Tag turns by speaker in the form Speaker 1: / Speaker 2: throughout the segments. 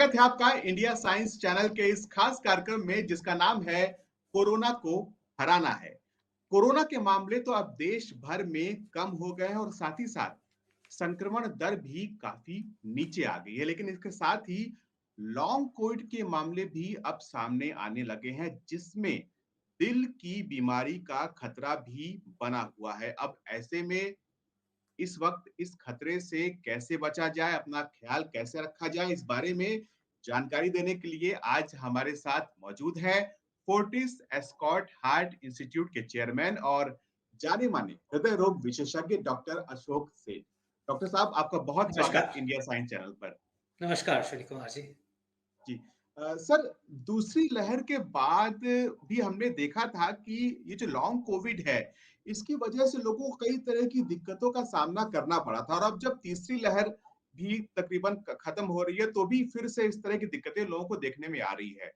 Speaker 1: स्वागत है आपका इंडिया साइंस चैनल के इस खास कार्यक्रम में जिसका नाम है कोरोना को हराना है। कोरोना के मामले तो अब देश भर में कम हो गए हैं और साथ ही साथ संक्रमण दर भी काफी नीचे आ गई है, लेकिन इसके साथ ही लॉन्ग कोविड के मामले भी अब सामने आने लगे हैं, जिसमें दिल की बीमारी का खतरा भी बना हुआ है। अब ऐसे में इस वक्त इस खतरे से कैसे बचा जाए, अपना ख्याल कैसे रखा जाए, इस बारे में जानकारी देने के लिए आज हमारे साथ मौजूद है फोर्टिस एस्कॉट हार्ट इंस्टीट्यूट के चेयरमैन और जाने माने हृदय रोग विशेषज्ञ डॉक्टर अशोक सेठ। डॉक्टर साहब, आपका बहुत स्वागत
Speaker 2: नमस्कार।
Speaker 1: इंडिया साइंस चैनल पर।
Speaker 2: नमस्कार अश्विनी कुमार जी।
Speaker 1: जी। सर, दूसरी लहर के बाद भी हमने देखा था कि ये जो लॉन्ग कोविड है, इसकी वजह से लोगों को कई तरह की दिक्कतों का सामना करना पड़ा था और अब जब तीसरी लहर भी तकरीबन खत्म हो रही है, तो भी फिर से इस तरह की दिक्कतें लोगों को देखने में आ रही है।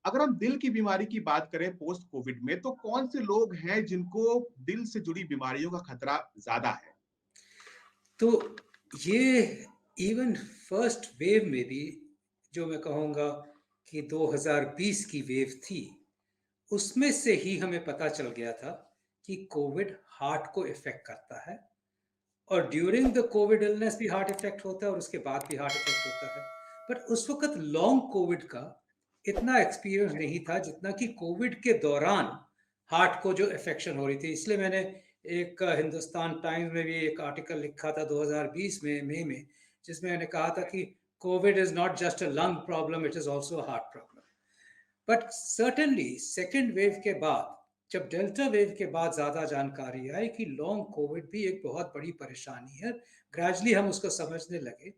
Speaker 1: अगर हम दिल की बीमारी की बात करें पोस्ट कोविड में, तो कौन से लोग हैं जिनको दिल से जुड़ी बीमारियों का खतरा ज्यादा है?
Speaker 2: तो ये इवन फर्स्ट वेव में भी जो मैं कहूँगा कि 2020 की वेव थी, उसमें से ही हमें पता चल गया था कि कोविड हार्ट को इफ़ेक्ट करता है और ड्यूरिंग द कोविड इलनेस भी हार्ट इफ़ेक्ट होता है और उसके बाद भी हार्ट इफ़ेक्ट होता है। बट उस वक़्त लॉन्ग कोविड का इतना एक्सपीरियंस नहीं था जितना कि कोविड के दौरान हार्ट को जो इफ़ेक्शन हो रही थी। इसलिए मैंने एक हिंदुस्तान टाइम्स में भी एक आर्टिकल लिखा था 2020 में मई में, जिसमें मैंने कहा था कि Covid is not just a lung problem, it is also a heart problem. But certainly second wave के बाद, जब डेल्टा वेव के बाद ज़्यादा जानकारी आई कि लॉन्ग कोविड भी एक बहुत बड़ी परेशानी है, ग्रेजुअली हम उसको समझने लगे।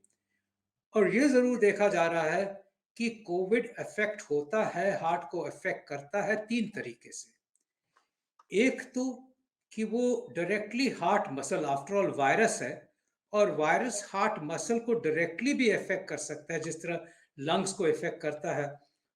Speaker 2: और ये ज़रूर देखा जा रहा है कि कोविड अफेक्ट होता है, हार्ट को अफेक्ट करता है 3 तरीके से। एक तो कि वो directly heart muscle, after all virus है, और वायरस हार्ट मसल को डायरेक्टली भी अफेक्ट कर सकता है, जिस तरह लंग्स को इफेक्ट करता है,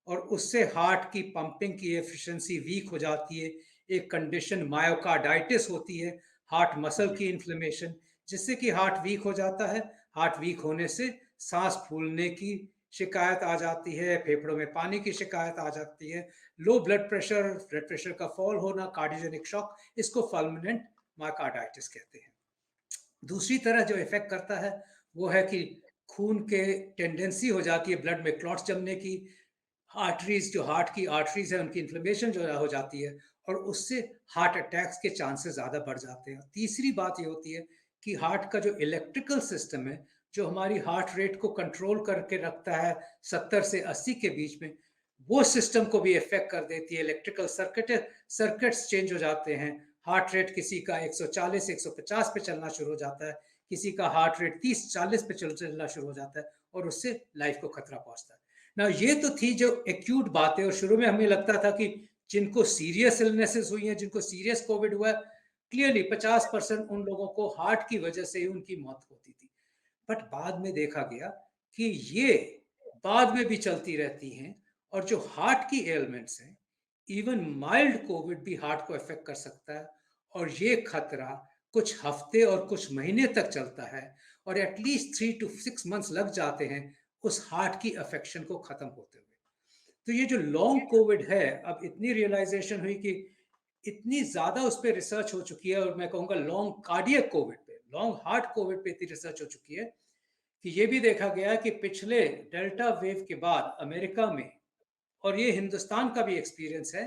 Speaker 2: और उससे हार्ट की पंपिंग की एफिशिएंसी वीक हो जाती है। एक कंडीशन मायोकार्डाइटिस होती है, हार्ट मसल
Speaker 1: जी।
Speaker 2: की इन्फ्लेमेशन, जिससे कि हार्ट वीक हो जाता है। हार्ट वीक होने से सांस फूलने की शिकायत आ जाती है, फेफड़ों में पानी की शिकायत आ जाती है, लो ब्लड प्रेशर का फॉल होना, कार्डियोजेनिक शॉक, इसको फल्मिनेंट मायोकार्डाइटिस कहते हैं। दूसरी तरह जो इफेक्ट करता है वो है कि खून के टेंडेंसी हो जाती है ब्लड में क्लॉट्स जमने की, आर्टरीज, जो हार्ट की आर्टरीज है उनकी इन्फ्लेमेशन जो हो जाती है, और उससे हार्ट अटैक्स के चांसेस ज़्यादा बढ़ जाते हैं। तीसरी बात ये होती है कि हार्ट का जो इलेक्ट्रिकल सिस्टम है, जो हमारी हार्ट रेट को कंट्रोल करके रखता है 70 से 80 के बीच में, वो सिस्टम को भी इफेक्ट कर देती है। इलेक्ट्रिकल सर्किट्स चेंज हो जाते हैं। हार्ट रेट किसी का 140 150 पे चलना शुरू हो जाता है, किसी का हार्ट रेट 30 40 पे चलना शुरू हो जाता है, और उससे लाइफ को खतरा पहुंचता है ना। ये तो थी जो एक्यूट बात है, और शुरू में हमें लगता था कि जिनको सीरियस इलनेसेस हुई हैं, जिनको सीरियस कोविड हुआ है, क्लियरली 50% उन लोगों को हार्ट की वजह से ही उनकी मौत होती थी। बट बाद में देखा गया कि ये बाद में भी चलती रहती हैं, और जो हार्ट की एलिमेंट्स हैं, इवन माइल्ड कोविड भी हार्ट को अफेक्ट कर सकता है, और ये खतरा कुछ हफ्ते और कुछ महीने तक चलता है, और एटलीस्ट 3 to 6 मंथ्स लग जाते हैं उस हार्ट की अफेक्शन को खत्म होते हुए। तो ये जो लॉन्ग कोविड है, अब इतनी रियलाइजेशन हुई कि इतनी ज्यादा उस पर रिसर्च हो चुकी है, और मैं कहूँगा लॉन्ग कार्डियक कोविड पे, लॉन्ग हार्ट कोविड पे इतनी रिसर्च हो चुकी है कि ये भी देखा गया है कि पिछले डेल्टा वेव के बाद अमेरिका में, और ये हिंदुस्तान का भी एक्सपीरियंस है,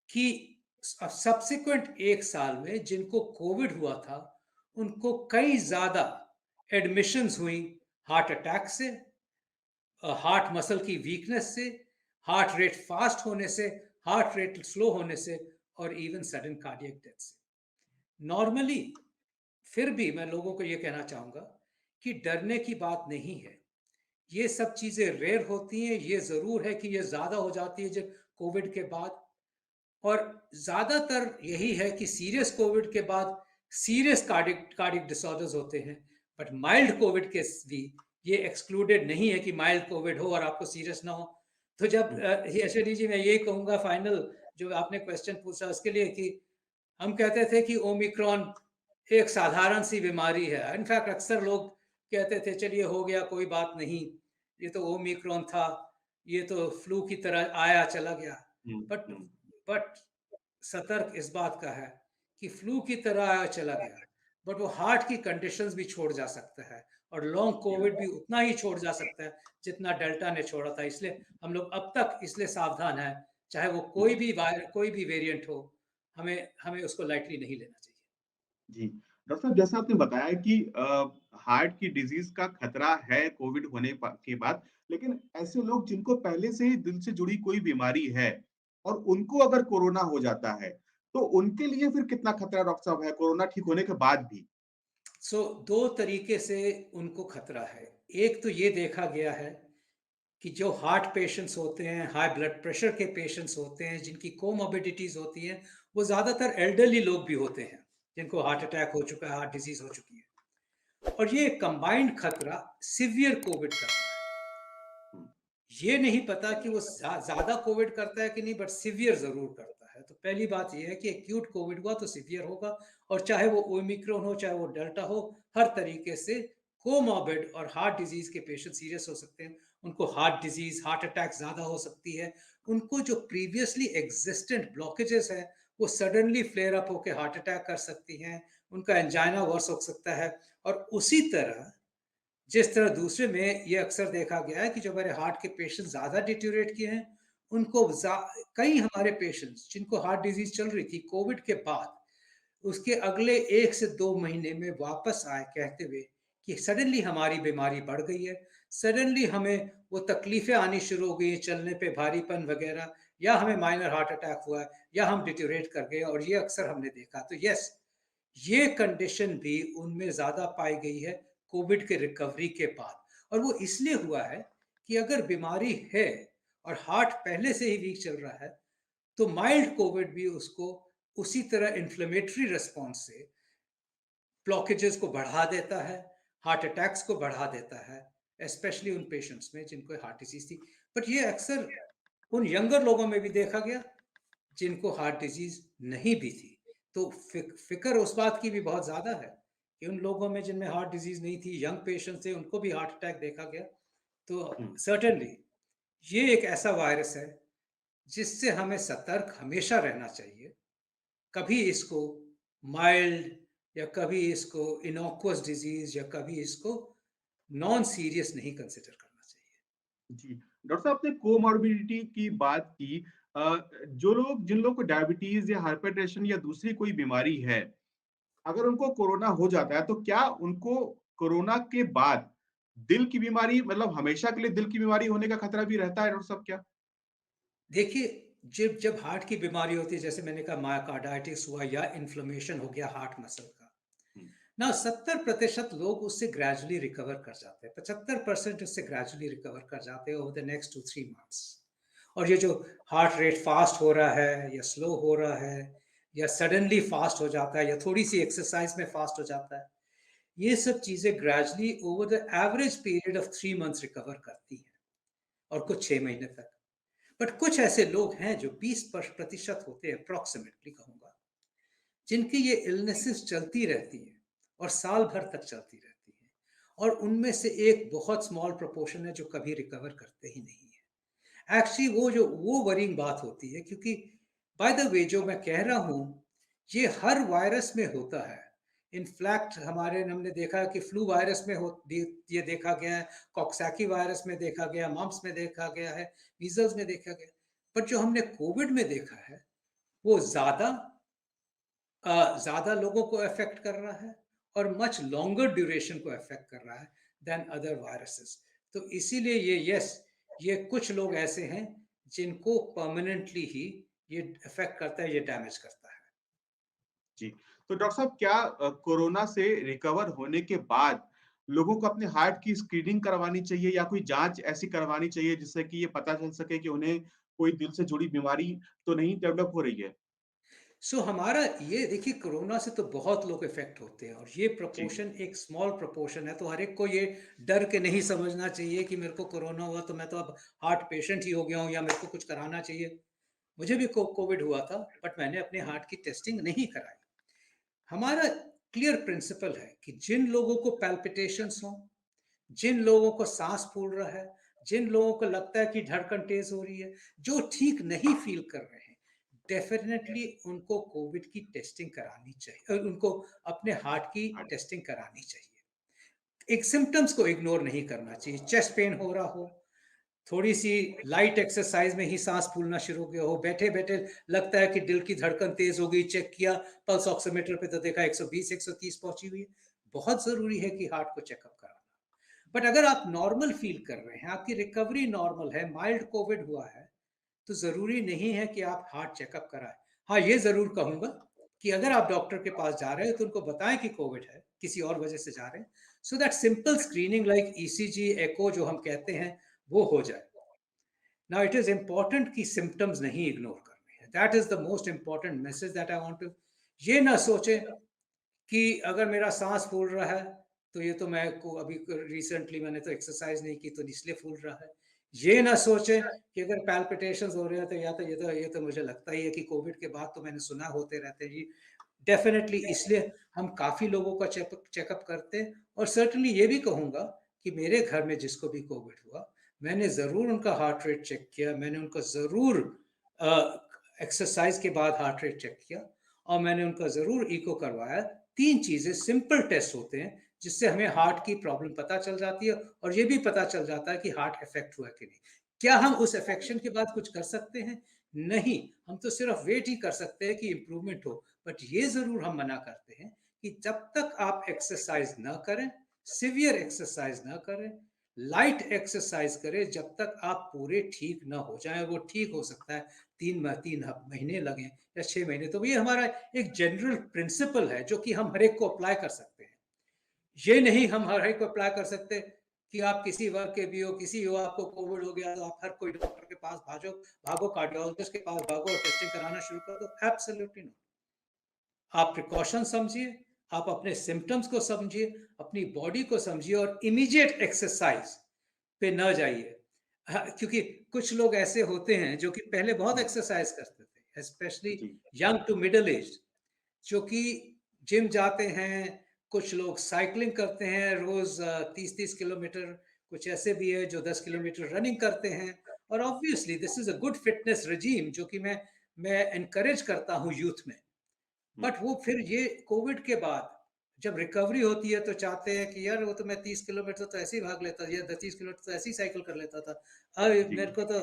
Speaker 2: कि सब्सिक्वेंट 1 साल में जिनको कोविड हुआ था, उनको कई ज्यादा एडमिशंस हुई हार्ट अटैक से, हार्ट मसल की वीकनेस से, हार्ट रेट फास्ट होने से, हार्ट रेट स्लो होने से, और इवन सडन कार्डियक डेथ से। नॉर्मली फिर भी मैं लोगों को ये कहना चाहूंगा कि डरने की बात नहीं है। ये सब चीजें रेयर होती हैं, ये जरूर है कि ये ज्यादा हो जाती है जब कोविड के बाद, और ज्यादातर यही है कि सीरियस कोविड के बाद सीरियस कार्डिक कार्डिक डिसऑर्डर्स होते हैं। बट माइल्ड कोविड के भी ये एक्सक्लूडेड नहीं है कि माइल्ड कोविड हो और आपको सीरियस ना हो। तो जब यशवनी जी, मैं यही कहूंगा फाइनल, जो आपने क्वेश्चन पूछा उसके लिए, कि हम कहते थे कि ओमिक्रॉन एक साधारण सी बीमारी है। इनफैक्ट अक्सर लोग कहते थे चलिए हो गया, कोई बात नहीं, ये तो ओमिक्रॉन था, ये तो फ्लू की तरह आया चला गया।
Speaker 1: हुँ,
Speaker 2: बट
Speaker 1: हुँ।
Speaker 2: बट सतर्क इस बात का है कि फ्लू की तरह आया चला गया, बट वो हार्ट की कंडीशंस भी छोड़ जा सकता है और लॉन्ग कोविड भी उतना ही छोड़ जा सकता है जितना डेल्टा ने छोड़ा था। इसलिए हम लोग अब तक इसलिए सावधान हैं, चाहे वो
Speaker 1: हुँ,
Speaker 2: कोई भी वेरिएंट हो, हमें हमें उसको लाइटली नहीं लेना चाहिए।
Speaker 1: जी। डॉक्टर साहब जैसा आपने बताया कि हार्ट की डिज़ीज़ का खतरा है कोविड होने के बाद, लेकिन ऐसे लोग जिनको पहले से ही दिल से जुड़ी कोई बीमारी है और उनको अगर कोरोना हो जाता है, तो उनके लिए फिर कितना खतरा डॉक्टर साहब है कोरोना ठीक होने के बाद भी?
Speaker 2: सो 2 तरीके से उनको खतरा है। एक तो ये देखा गया है कि जो हार्ट पेशेंट्स होते हैं, हाई ब्लड प्रेशर के पेशेंट्स होते हैं, जिनकी कोमॉर्बिडिटीज़ होती हैं, वो ज़्यादातर एल्डरली लोग भी होते हैं, जिनको हार्ट अटैक हो चुका है, हार्ट डिज़ीज़ हो चुकी है। और ये कंबाइंड खतरा सीवियर कोविड का है।
Speaker 1: हुँ,
Speaker 2: ये नहीं पता कि वो ज़्यादा कोविड करता है कि नहीं, बट सीवियर ज़रूर करता है। तो पहली बात ये है कि एक्यूट कोविड हुआ तो सीवियर होगा, और चाहे वो ओमिक्रॉन हो, चाहे वो डेल्टा हो, हर तरीके से कोमॉर्बिड और हार्ट डिज़ीज़ के पेशेंट सीरियस हो सकते हैं। उनको हार्ट डिज़ीज़, हार्ट अटैक ज़्यादा हो सकती है। उनको जो प्रीवियसली एक्जिस्टेंट ब्लॉकेजेस हैं, वो सडनली फ्लेयर अप होके हार्ट अटैक कर सकती हैं। उनका एंजाइना वर्स हो सकता है। और उसी तरह जिस तरह दूसरे में ये अक्सर देखा गया है कि जो हमारे हार्ट के पेशेंट ज़्यादा डिटेरियोरेट किए हैं, उनको कई हमारे पेशेंट्स जिनको हार्ट डिज़ीज़ चल रही थी कोविड के बाद, उसके अगले 1 से 2 महीने में वापस आए कहते हुए कि सडनली हमारी बीमारी बढ़ गई है, सडनली हमें वो तकलीफ़ें आनी शुरू हो गई हैं, चलने पे भारीपन वगैरह, या हमें माइनर हार्ट अटैक हुआ है, या हम डिटेरियोरेट कर गए, और ये अक्सर हमने देखा। तो येस, ये कंडीशन भी उनमें ज़्यादा पाई गई है कोविड के रिकवरी के बाद। और वो इसलिए हुआ है कि अगर बीमारी है और हार्ट पहले से ही वीक चल रहा है, तो माइल्ड कोविड भी उसको उसी तरह इन्फ्लेमेटरी रिस्पॉन्स से ब्लॉकेजेस को बढ़ा देता है, हार्ट अटैक्स को बढ़ा देता है, स्पेशली उन पेशेंट्स में जिनको हार्ट डिजीज़ थी। बट ये अक्सर उन यंगर लोगों में भी देखा गया जिनको हार्ट डिजीज़ नहीं भी थी। तो फ़िक्र उस बात की भी बहुत ज़्यादा है कि उन लोगों में जिनमें हार्ट डिजीज़ नहीं थी, यंग पेशेंट्स थे, उनको भी हार्ट अटैक देखा गया।
Speaker 1: हुँ।
Speaker 2: तो सर्टेनली ये एक ऐसा वायरस है जिससे हमें सतर्क हमेशा रहना चाहिए। कभी इसको माइल्ड, या कभी इसको इनोक्वस डिज़ीज़, या कभी इसको नॉन सीरियस नहीं कंसिडर करना चाहिए।
Speaker 1: जी, डॉक्टर साहब आपने कोमॉर्बिडिटी की बात की जो लोग जिन लोगों को डायबिटीज़ या हाइपरटेंशन या दूसरी कोई बीमारी है, अगर उनको कोरोना हो जाता है, तो क्या उनको कोरोना के बाद दिल की बीमारी मतलब हमेशा के लिए दिल की बीमारी होने का खतरा भी रहता है डॉक्टर साहब क्या?
Speaker 2: देखिए, जब जब हार्ट की बीमारी होती है, जैसे मैंने कहा मायोकार्डाइटिस हुआ या इन्फ्लेमेशन हो गया हार्ट मसल का,
Speaker 1: हुँ,
Speaker 2: ना 70% लोग उससे ग्रेजुअली रिकवर कर जाते हैं। 75% उससे ग्रेजुअली रिकवर कर जाते हैं ओवर द नेक्स्ट 2-3 मंथ्स। और ये जो हार्ट रेट फास्ट हो रहा है या स्लो हो रहा है, या सडनली फास्ट हो जाता है, या थोड़ी-सी एक्सरसाइज में फास्ट हो जाता है, ये सब चीज़ें gradually over the average period of 3 months recover करती हैं, और कुछ 6 महीने तक। बट कुछ ऐसे लोग हैं जो 20% होते हैं, अप्रॉक्सिमेटली कहूँगा, जिनकी ये इलनेसेस चलती रहती हैं और साल भर तक चलती रहती हैं, और उनमें से एक बहुत स्मॉल प्रोपोर्शन है जो कभी रिकवर करते ही नहीं है। एक्चुअली वो वरीइंग बात होती है, क्योंकि बाय द वे जो मैं कह रहा हूँ, ये हर वायरस में होता है। इनफैक्ट हमने देखा है कि फ्लू वायरस में ये देखा गया है, कॉक्सैकी वायरस में देखा गया, मम्प्स में देखा गया है, मीजल्स में देखा गया। बट जो हमने कोविड में देखा है, वो ज़्यादा लोगों को अफ़ेक्ट कर रहा है, और मच लॉन्गर ड्यूरेशन को अफ़ेक्ट कर रहा है देन अदर वायरसेस। तो इसीलिए ये कुछ लोग ऐसे हैं जिनको परमानेंटली ही ये अफ़ेक्ट करता है, ये डैमेज करता है।
Speaker 1: जी। तो डॉक्टर साहब क्या कोरोना से रिकवर होने के बाद लोगों को अपने हार्ट की स्क्रीनिंग करवानी चाहिए या कोई जाँच ऐसी करवानी चाहिए जिससे कि ये पता चल सके कि उन्हें कोई दिल से जुड़ी बीमारी तो नहीं डेवलप हो रही है?
Speaker 2: सो हमारा ये देखिए, कोरोना से तो बहुत लोग इफ़ेक्ट होते हैं, और ये
Speaker 1: जी।
Speaker 2: प्रोपोर्शन एक स्मॉल प्रोपोर्शन है, तो हर एक को ये डर के नहीं समझना चाहिए कि मेरे को कोरोना हुआ तो मैं तो अब हार्ट पेशेंट ही हो गया हूँ, या मेरे को कुछ कराना चाहिए। मुझे भी कोविड हुआ था, बट मैंने अपने
Speaker 1: हुँ,
Speaker 2: हार्ट की टेस्टिंग नहीं कराई। हमारा क्लियर प्रिंसिपल है कि जिन लोगों को पैल्पिटेशंस हों, जिन लोगों को सांस फूल रहा है, जिन लोगों को लगता है कि धड़कन तेज हो रही है, जो ठीक नहीं फील कर रहे हैं, डेफिनेटली उनको कोविड की टेस्टिंग करानी चाहिए, उनको अपने हार्ट की
Speaker 1: हाँ,
Speaker 2: टेस्टिंग करानी चाहिए। एक सिम्पटम्स को इग्नोर नहीं करना चाहिए। चेस्ट पेन हो रहा हो, थोड़ी-सी लाइट एक्सरसाइज़ में ही साँस फूलना शुरू हो गया हो, बैठे-बैठे लगता है कि दिल की धड़कन तेज़ हो गई, चेक किया, पल्स ऑक्सीमीटर पे तो देखा 120, 130 पहुँची हुई है। बहुत ज़रूरी है कि हार्ट को चेकअप कराना। बट अगर आप नॉर्मल फ़ील कर रहे हैं, आपकी रिकवरी नॉर्मल है, माइल्ड कोविड हुआ है, तो ज़रूरी नहीं है कि आप हार्ट चेकअप कराएँ। हाँ, ये ज़रूर कहूँगा कि अगर आप डॉक्टर के पास जा रहे हैं, तो उनको बताएँ कि कोविड है, किसी और वजह से जा रहे हैं, so that simple screening like ECG, echo जो हम कहते हैं, वो हो जाए। Now it is important कि symptoms नहीं इग्नोर करने हैं। That is the most important message that I want to। ये ना सोचें कि अगर मेरा सांस फूल रहा है तो ये तो मैं को अभी रिसेंटली मैंने तो एक्सरसाइज नहीं की तो इसलिए फूल रहा है। ये ना सोचें कि अगर पैल्पिटेशंस हो रहे हैं तो या तो ये तो मुझे लगता ही है कि कोविड के बाद तो मैंने सुना होते रहते हैं जी। डेफिनेटली इसलिए हम काफ़ी लोगों का चेकअप चेकअप करते हैं और सर्टेनली ये भी कहूँगा कि मेरे घर में जिसको भी कोविड हुआ, मैंने ज़रूर उनका हार्ट रेट चेक किया, मैंने उनको ज़रूर एक्सरसाइज़ के बाद हार्ट रेट चेक किया और मैंने उनका ज़रूर इको करवाया। 3 चीज़ें सिंपल टेस्ट होते हैं, जिससे हमें हार्ट की प्रॉब्लम पता चल जाती है और ये भी पता चल जाता है कि हार्ट अफ़ेक्ट हुआ है कि नहीं। क्या हम उस अफ़ेक्शन के बाद कुछ कर सकते हैं? नहीं, हम तो सिर्फ़ वेट ही कर सकते हैं कि इम्प्रूवमेंट हो। बट ये ज़रूर हम मना करते हैं कि जब तक आप एक्सरसाइज़ ना करें, सीवियर एक्सरसाइज़ ना करें, लाइट एक्सरसाइज़ करें, जब तक आप पूरे ठीक ना हो जाएँ, वो ठीक हो सकता है 3 महीने लगें या 6 महीने। तो ये हमारा एक जनरल प्रिंसिपल है जो कि हम हर एक को अप्लाई कर सकते हैं। ये नहीं हम हर एक को अप्लाई कर सकते कि आप किसी वर्ग के भी हो, किसी हो, आपको कोविड हो गया तो आप हर कोई डॉक्टर के पास भागो, कार्डियोलॉजिस्ट के पास भागो और टेस्टिंग कराना शुरू कर दो। Absolutely not. आप प्रिकॉशन समझिए, आप अपने सिम्पटम्स को समझिए, अपनी बॉडी को समझिए और इमीडिएट एक्सरसाइज पे न जाइए। हाँ, क्योंकि कुछ लोग ऐसे होते हैं जो कि पहले बहुत
Speaker 1: जी,
Speaker 2: एक्सरसाइज करते थे, स्पेशली
Speaker 1: जी,
Speaker 2: यंग टू मिडल एज, जो कि जिम जाते हैं, कुछ लोग साइक्लिंग करते हैं रोज़ 30-30 किलोमीटर, कुछ ऐसे भी है जो 10 किलोमीटर रनिंग करते हैं और obviously this is a good fitness regime जो कि मैं एनकरेज करता हूँ यूथ में।
Speaker 1: हुँ,
Speaker 2: बट वो फिर ये कोविड के बाद जब रिकवरी होती है तो चाहते हैं कि यार वो तो मैं 30 किलोमीटर तो ऐसे ही भाग लेता या 30 किलोमीटर तो ऐसे ही साइकिल कर लेता था। अब
Speaker 1: जी,
Speaker 2: मेरे को तो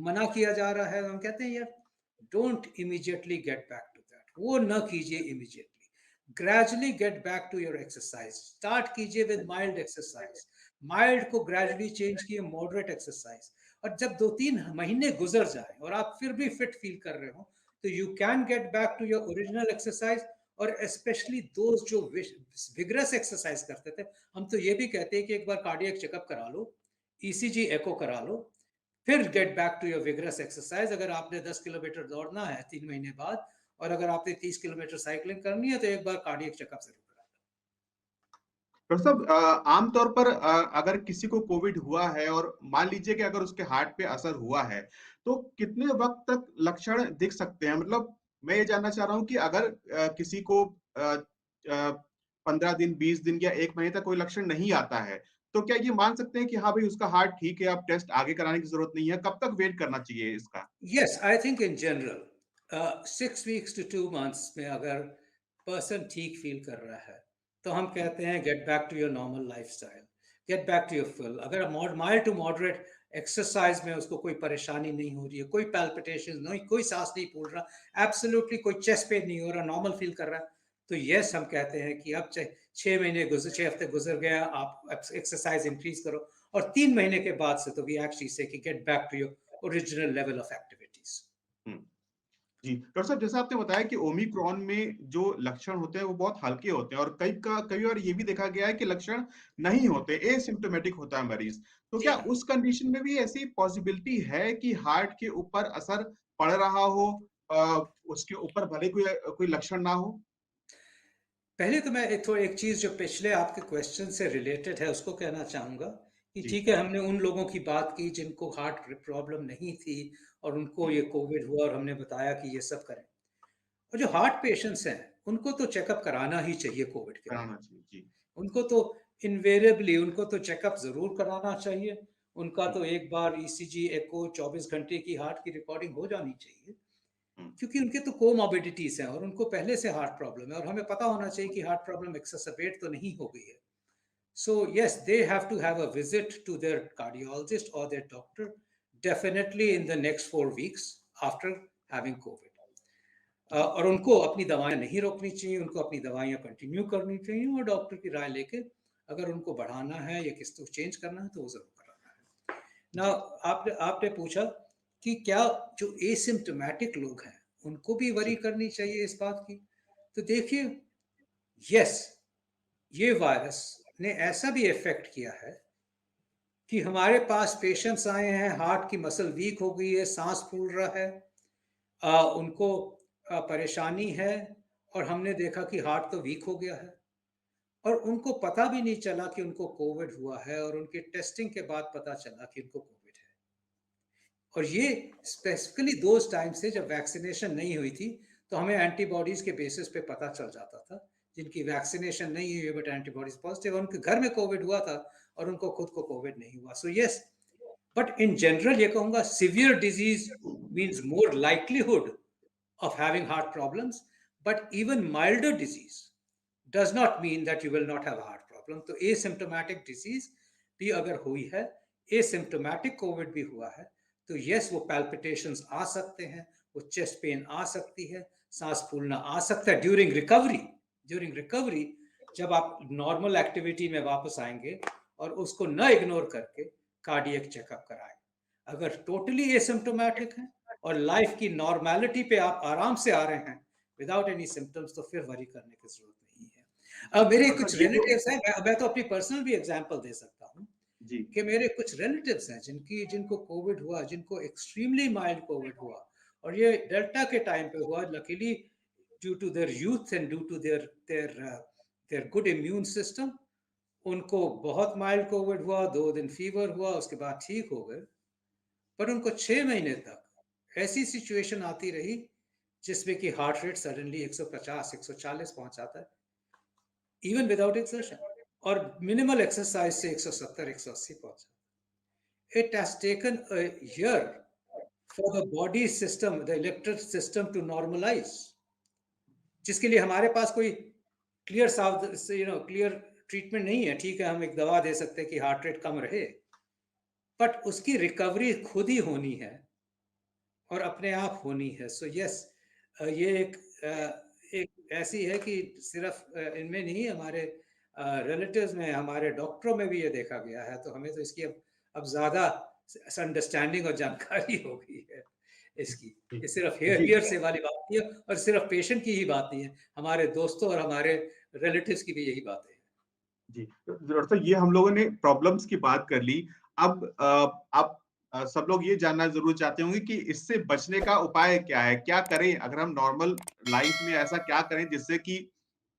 Speaker 2: मना किया जा रहा है। हम कहते हैं यार don't immediately get back to that. वो ना कीजिए immediately. Gradually get back to your exercise. Start कीजिए विद माइल्ड एक्सरसाइज। माइल्ड को ग्रेजुअली चेंज किए मॉडरेट एक्सरसाइज। और जब 2-3 महीने गुजर जाए और आप फिर भी फिट फील कर रहे हो तो you can get back to your original exercise. और स्पेशली दोस्त जो विग्रस एक्सरसाइज करते थे, हम तो ये भी कहते हैं कि एक बार कार्डियक चेकअप करा लो, ईसीजी एको करा लो, फिर get back to your vigorous exercise. अगर आपने 10 किलोमीटर दौड़ना है 3 महीने बाद और अगर आपने 30 किलोमीटर साइकिलिंग करनी है तो एक बार कार्डियक चेकअप जरूर करा
Speaker 1: डॉक्टर साहब आम तौर पर अगर किसी को कोविड हुआ है और मान लीजिए कि अगर उसके हार्ट पे असर हुआ है, तो कितने वक़्त तक लक्षण दिख सकते हैं? मतलब मैं ये जानना चाह रहा हूँ कि अगर किसी को 15 दिन, 20 दिन या 1 महीने तक कोई लक्षण नहीं आता है, तो क्या ये मान सकते हैं कि हाँ भाई उसका हार्ट ठीक है, अब टेस्ट आगे कराने की ज़रूरत नहीं है? कब तक वेट करना चाहिए इसका?
Speaker 2: लो। Yes, I think in general 6 weeks to 2 months में अगर पर्सन ठीक फील कर रहा है तो हम
Speaker 1: जी,
Speaker 2: कहते हैं get back to your normal lifestyle, get back to your full. अगर माइल्ड टू मॉडरेट एक्सरसाइज में उसको कोई परेशानी नहीं हो रही है, कोई पैल्पिटेशन नहीं, कोई सांस नहीं फूल रहा, एब्सोल्युटली कोई चेस्ट पेन नहीं हो रहा, नॉर्मल फील कर रहा है, तो यस हम कहते हैं कि अब 6 हफ्ते गुजर गया, आप एक्सरसाइज इंक्रीज करो। और 3 महीने के बाद से तो वी एक्चुअली से कि get back to your original level of activities.
Speaker 1: हुँ। जी, डॉक्टर साहब जैसा आपने बताया कि ओमिक्रॉन में जो लक्षण होते हैं वो बहुत हल्के होते हैं और कई बार ये भी देखा गया है कि लक्षण नहीं होते, एसिम्प्टोमेटिक होता है मरीज़। तो
Speaker 2: जी
Speaker 1: क्या
Speaker 2: हाँ।
Speaker 1: उस कंडीशन में भी ऐसी पॉसिबिलिटी है कि हार्ट के ऊपर असर पड़ रहा हो उसके ऊपर भले कोई लक्षण ना हो?
Speaker 2: पहले तो मैं एक चीज़ जो पिछले आपके क्वेश्चन से रिलेटेड है उसको कहना चाहूँगा कि
Speaker 1: जी,
Speaker 2: ठीक है, हमने उन लोगों की बात की जिनको हार्ट प्रॉब्लम नहीं थी और उनको
Speaker 1: हुँ,
Speaker 2: ये कोविड हुआ और हमने बताया कि ये सब करें। और जो हार्ट पेशेंट्स हैं, उनको तो चेकअप कराना ही चाहिए कोविड के बाद।
Speaker 1: कराना चाहिए। जी,
Speaker 2: उनको तो इन्वेरिएबली उनको तो चेकअप ज़रूर कराना चाहिए। उनका तो एक बार ईसीजी, एको 24 घंटे की हार्ट की रिकॉर्डिंग हो जानी चाहिए,
Speaker 1: हुँ,
Speaker 2: क्योंकि उनके तो कोमॉर्बिडिटीज़ हैं और उनको पहले से हार्ट प्रॉब्लम है और हमें पता होना चाहिए कि हार्ट प्रॉब्लम एक्सेसरबेट तो नहीं हो गई है। So yes, they have to have a visit to their cardiologist or their doctor definitely in the next 4 weeks after having COVID.
Speaker 1: जी,
Speaker 2: और उनको अपनी दवाएं नहीं रोकनी चाहिए, उनको अपनी दवाइयाँ कंटिन्यू करनी चाहिए और डॉक्टर की राय लेके अगर उनको बढ़ाना है या किसी को चेंज करना है तो वो ज़रूर कराना है। ना
Speaker 1: जी,
Speaker 2: आपने आपने पूछा कि क्या जो एसिम्प्टोमेटिक लोग हैं, उनको भी वरी
Speaker 1: जी,
Speaker 2: करनी चाहिए इस बात की? तो देखिए, यस, ये वायरस ने ऐसा भी इफ़ेक्ट किया है कि हमारे पास पेशेंट्स आए हैं, हार्ट की मसल वीक हो गई है, साँस फूल रहा है, उनको परेशानी है और हमने देखा कि हार्ट तो वीक हो गया है और उनको पता भी नहीं चला कि उनको कोविड हुआ है और उनके टेस्टिंग के बाद पता चला कि उनको कोविड है। और ये स्पेसिफिकली दोज़ टाइम से जब वैक्सीनेशन नहीं हुई थी, तो हमें एंटीबॉडीज़ के बेसिस पे पता चल जाता था, जिनकी वैक्सीनेशन नहीं हुई है बट एंटीबॉडीज़ पॉजिटिव है, उनके घर में कोविड हुआ था और उनको खुद को कोविड नहीं हुआ। So yes, but in general ये कहूँगा severe disease means more likelihood of having heart problems, but even milder disease does not mean that you will not have a heart problem. तो asymptomatic disease भी अगर हुई है, asymptomatic COVID भी हुआ है, तो yes वो palpitations आ सकते हैं, वो chest pain आ सकती है, सांस फूलना आ सकता है during recovery जब आप normal activity में वापस आएंगे और उसको न इग्नोर करके कार्डियक चेकअप कराएं। अगर टोटली एसिम्प्टोमेटिक है और लाइफ की नॉर्मेलिटी पे आप आराम से आ रहे हैं विदाउट एनी सिम्टम्स तो फिर वरी करने की जरूरत नहीं है। अब मेरे
Speaker 1: डॉक्टर
Speaker 2: कुछ
Speaker 1: साहब ये तो
Speaker 2: रिलेटिव्स हैं, मैं तो अपनी पर्सनल भी एग्जांपल दे सकता हूँ
Speaker 1: जी,
Speaker 2: कि मेरे कुछ रिलेटिव्स हैं जिनको कोविड हुआ, जिनको एक्सट्रीमली माइल्ड कोविड हुआ और ये डेल्टा के टाइम पे हुआ, luckily due to their youth and due to their good immune system उनको बहुत माइल्ड कोविड हुआ, 2 दिन फीवर हुआ, उसके बाद ठीक हो गए। पर उनको 6 महीने तक ऐसी सिचुएशन आती रही जिसमें कि हार्ट रेट सडनली 150 140 पहुंच जाता है इवन विदाउट एक्सर्शन और मिनिमल एक्सरसाइज से 170 180 पहुंच जाता है। It has taken a year for the body system, the electric system to normalize, जिसके लिए हमारे पास कोई क्लियर क्लियर ट्रीटमेंट नहीं है। ठीक है, हम एक दवा दे सकते हैं कि हार्ट रेट कम रहे, बट उसकी रिकवरी खुद ही होनी है और अपने आप होनी है। सो यस, ये एक ऐसी है कि सिर्फ इनमें नहीं, हमारे रिलेटिव्स में, हमारे डॉक्टरों में भी ये देखा गया है। तो हमें तो इसकी अब ज़्यादा अंडरस्टैंडिंग और जानकारी हो गई है इसकी।
Speaker 1: जी,
Speaker 2: ये सिर्फ
Speaker 1: जी,
Speaker 2: हेयरसे वाली बात नहीं है और सिर्फ पेशेंट की ही बात नहीं है, हमारे दोस्तों और हमारे रिलेटिव्स की भी यही बातें हैं।
Speaker 1: जी। तो डॉक्टर साहब ये हम लोगों ने प्रॉब्लम्स की बात कर ली। अब आप सब लोग ये जानना ज़रूर चाहते होंगे कि इससे बचने का उपाय क्या है? क्या करें? अगर हम नॉर्मल लाइफ में ऐसा क्या करें जिससे कि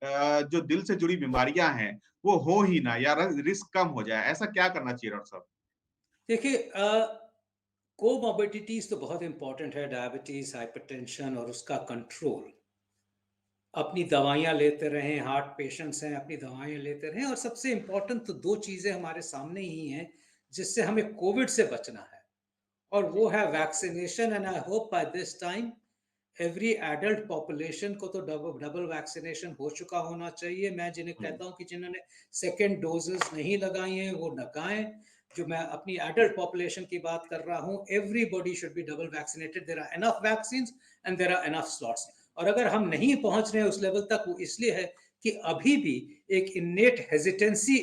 Speaker 1: जो दिल से जुड़ी बीमारियाँ हैं, वो हो ही ना या रिस्क कम हो जाए? ऐसा क्या करना चाहिए डॉक्टर साहब?
Speaker 2: देखिए, कोमॉर्बिडिटीज तो बहुत इंपॉर्टेंट है, डायबिटीज, हाइपरटेंशन और उसका कंट्रोल। अपनी दवाइयाँ लेते रहें, हार्ट पेशेंट्स हैं, अपनी दवाइयाँ लेते रहें और सबसे इम्पोर्टेंट तो 2 चीज़ें हमारे सामने ही हैं, जिससे हमें कोविड से बचना है और
Speaker 1: जी,
Speaker 2: वो है vaccination and I hope by this time every adult population को तो डबल डबल वैक्सीनेशन हो चुका होना चाहिए। मैं जिन्हें
Speaker 1: हुँ,
Speaker 2: कहता हूँ कि जिन्होंने सेकंड डोजेस नहीं लगाई हैं, वो लगाएँ। जो मैं अपनी एडल्ट पॉपुलेशन की बात कर रहा हूँ, everybody should be double vaccinated. There are enough vaccines and there are enough slots. और अगर हम नहीं पहुँच रहे हैं उस लेवल तक, वो इसलिए है कि अभी भी एक इन्नेट हेजिटेंसी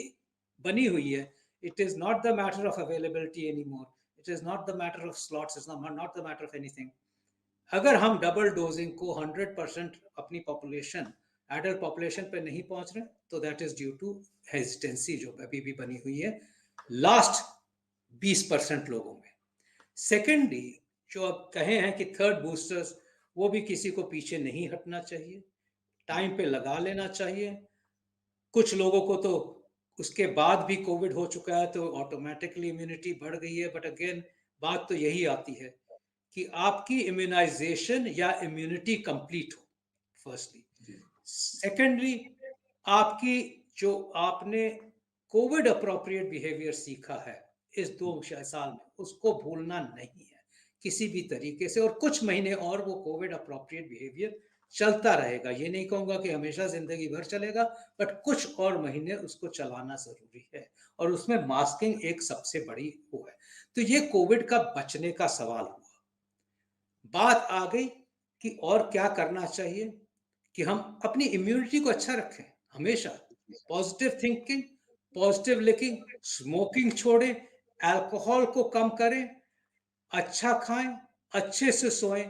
Speaker 2: बनी हुई है। It is not the matter of availability anymore, it is not the matter of slots, it's not the matter of anything. अगर हम डबल डोजिंग को 100% अपनी पॉपुलेशन, एडल्ट पॉपुलेशन पे नहीं पहुंच रहे, तो that is due to hesitancy जो अभी भी बनी हुई है लास्ट 20% लोगों में। सेकेंडली, जो अब कहे हैं कि थर्ड बूस्टर्स, वो भी किसी को पीछे नहीं हटना चाहिए, टाइम पे लगा लेना चाहिए। कुछ लोगों को तो उसके बाद भी कोविड हो चुका है तो ऑटोमेटिकली इम्यूनिटी बढ़ गई है, बट अगेन बात तो यही आती है कि आपकी इम्यूनाइजेशन या इम्यूनिटी कंप्लीट हो, फर्स्टली।
Speaker 1: जी,
Speaker 2: सेकेंडली, आपकी जो आपने कोविड अप्रोप्रिएट बिहेवियर सीखा है इस 2 साल में, उसको भूलना नहीं है किसी भी तरीके से, और कुछ महीने और वो कोविड अप्रोप्रिएट बिहेवियर चलता रहेगा। ये नहीं कहूँगा कि हमेशा ज़िंदगी भर चलेगा, बट कुछ और महीने उसको चलाना ज़रूरी है, और उसमें मास्किंग एक सबसे बड़ी वो है। तो ये कोविड का बचने का सवाल हुआ। बात आ गई कि और क्या करना चाहिए कि हम अपनी इम्यूनिटी को अच्छा रखें, हमेशा positive thinking, positive living, smoking छोड़ें, अल्कोहल को कम करें, अच्छा खाएं, अच्छे से सोएं,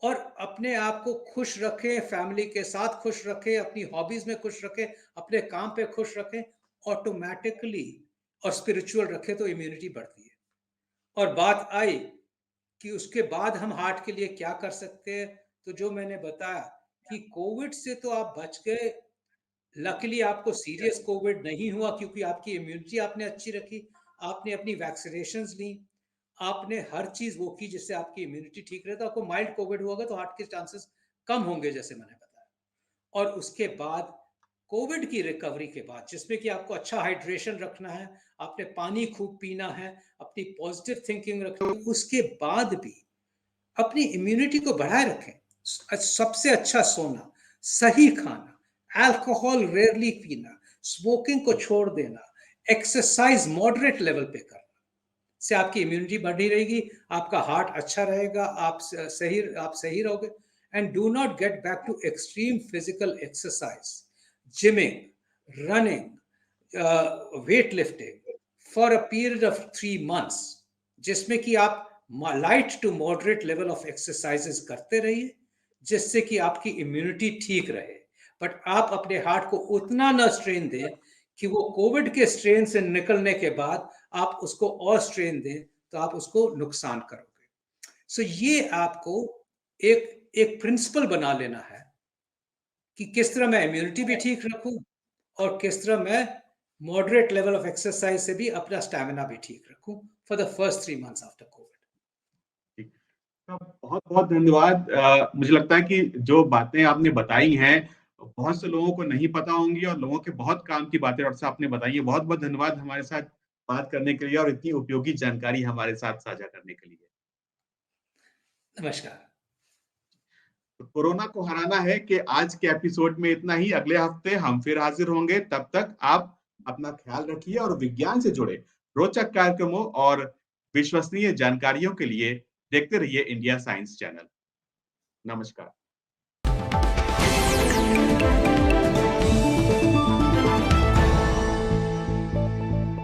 Speaker 2: और अपने आप को खुश रखें, फैमिली के साथ खुश रखें, अपनी हॉबीज में खुश रखें, अपने काम पे खुश रखें, ऑटोमेटिकली, और स्पिरिचुअल रखें तो इम्यूनिटी बढ़ती है। और बात आई कि उसके बाद हम हार्ट के लिए क्या कर सकते हैं, तो जो मैंने बताया कि कोविड से तो आप बच गए, लकीली आपको सीरियस कोविड नहीं हुआ क्योंकि आपकी इम्यूनिटी आपने अच्छी रखी, आपने अपनी वैक्सीनेशंस ली, आपने हर चीज़ वो की जिससे आपकी इम्यूनिटी ठीक रहे। तो आपको माइल्ड कोविड होगा तो हार्ट के चांसेस कम होंगे जैसे मैंने बताया। और उसके बाद कोविड की रिकवरी के बाद, जिसमें कि आपको अच्छा हाइड्रेशन रखना है, आपने पानी खूब पीना है, अपनी पॉजिटिव थिंकिंग रखनी है, उसके बाद भी अपनी इम्यूनिटी को बढ़ाए रखें। सबसे अच्छा सोना, सही खाना, अल्कोहल रेयरली पीना, स्मोकिंग को छोड़ देना, एक्सरसाइज मॉडरेट लेवल पे करना, से आपकी इम्यूनिटी बढ़ी रहेगी, आपका हार्ट अच्छा रहेगा, आप सही रहोगे। And do not get back to extreme physical exercise, gymming, running, weight lifting for a period of 3 months, जिसमें कि आप light to moderate level of exercises करते रहिए, जिससे कि आपकी इम्यूनिटी ठीक रहे। बट आप अपने हार्ट को उतना न स्ट्रेन दें कि वो कोविड के स्ट्रेन से निकलने के बाद आप उसको और स्ट्रेन दें तो आप उसको नुकसान करोगे। सो ये आपको एक एक प्रिंसिपल बना लेना है कि किस तरह मैं इम्यूनिटी भी ठीक रखूं, और किस तरह मैं मॉडरेट लेवल ऑफ एक्सरसाइज से भी अपना स्टैमिना भी ठीक रखूं for the first 3 months after Covid.
Speaker 1: बहुत बहुत धन्यवाद। मुझे लगता है कि जो बातें आपने बताई हैं बहुत से लोगों को नहीं पता होंगी और लोगों के बहुत काम की बातें डॉक्टर साहब आपने बताई है। बहुत बहुत धन्यवाद हमारे साथ बात करने के लिए और इतनी उपयोगी जानकारी हमारे साथ साझा करने के लिए।
Speaker 2: नमस्कार।
Speaker 1: तो कोरोना को हराना है कि आज के एपिसोड में इतना ही। अगले हफ्ते हम फिर हाजिर होंगे। तब तक आप अपना ख्याल रखिए और विज्ञान से जुड़े रोचक कार्यक्रमों और विश्वसनीय जानकारियों के लिए देखते रहिए इंडिया साइंस चैनल। नमस्कार।